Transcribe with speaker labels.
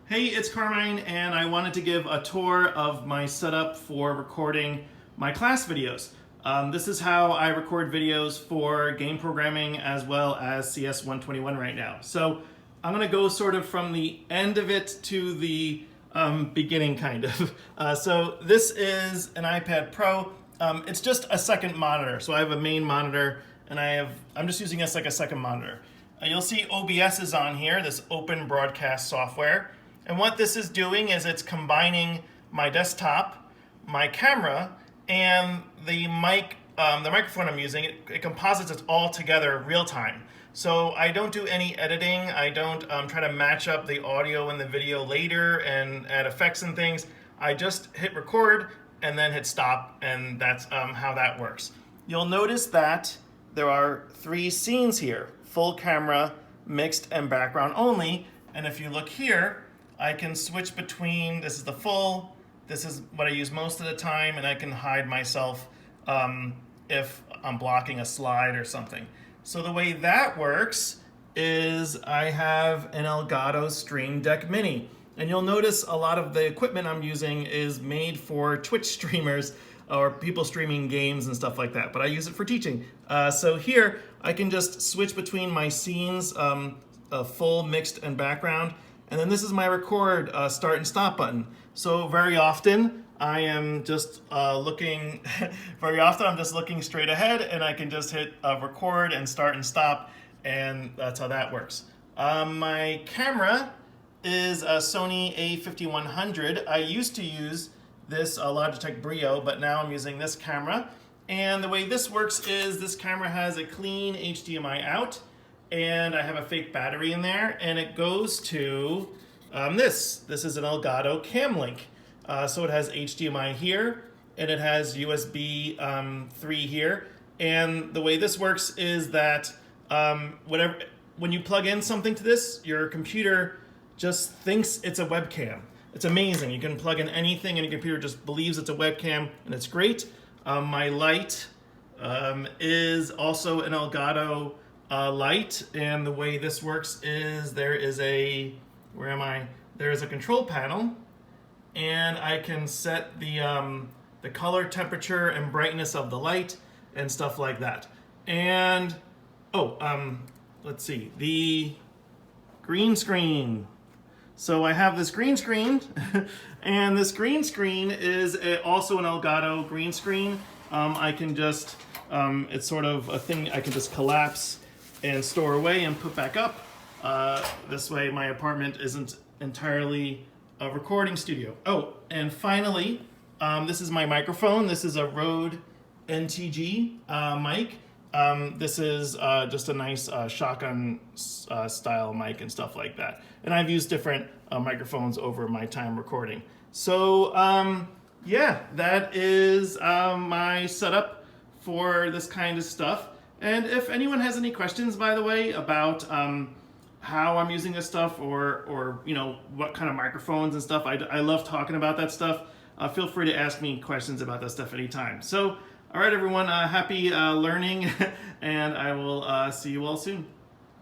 Speaker 1: Hey, it's Carmine, and I wanted to give a tour of my setup for recording my class videos. This is how I record videos for game programming as well as CS 121 right now. So I'm going to go sort of from the end of it to the beginning, kind of. So this is an iPad Pro. It's just a second monitor. So I have a main monitor, and I'm just using this like a second monitor. You'll see OBS is on here, this open broadcast software. And what this is doing is it's combining my desktop, my camera, and the microphone I'm using. It composites it all together real time. So I don't do any editing. I don't try to match up the audio and the video later and add effects and things. I just hit record and then hit stop, and that's how that works. You'll notice that there are 3 scenes here: full camera, mixed, and background only. And if you look here, I can switch between, this is the full, this is what I use most of the time, and I can hide myself if I'm blocking a slide or something. So the way that works is I have an Elgato Stream Deck Mini. And you'll notice a lot of the equipment I'm using is made for Twitch streamers or people streaming games and stuff like that, but I use it for teaching. So here I can just switch between my scenes, full, mixed, and background. And then this is my record start and stop button. So very often I am just looking straight ahead, and I can just hit record and start and stop, and that's how that works. My camera is a Sony a5100. I used to use this Logitech Brio, but now I'm using this camera. And the way this works is this camera has a clean HDMI out, and I have a fake battery in there, and it goes to this. This is an Elgato Camlink. So it has HDMI here, and it has USB 3 here. And the way this works is that when you plug in something to this, your computer just thinks it's a webcam. It's amazing. You can plug in anything, and your computer just believes it's a webcam, and it's great. My light is also an Elgato light, and the way this works is there is a control panel, and I can set the color, temperature, and brightness of the light and stuff like that. And let's see, the green screen. So I have this green screen, and this green screen is also an Elgato green screen. I can just, it's sort of a thing I can just collapse and store away and put back up. This way my apartment isn't entirely a recording studio. Oh, and finally, this is my microphone. This is a Rode NTG mic. This is just a nice shotgun style mic and stuff like that. And I've used different microphones over my time recording. So yeah, that is my setup for this kind of stuff. And if anyone has any questions, by the way, about how I'm using this stuff, or you know, what kind of microphones and stuff, I love talking about that stuff. Feel free to ask me questions about that stuff anytime. So, all right, everyone, happy learning, and I will see you all soon.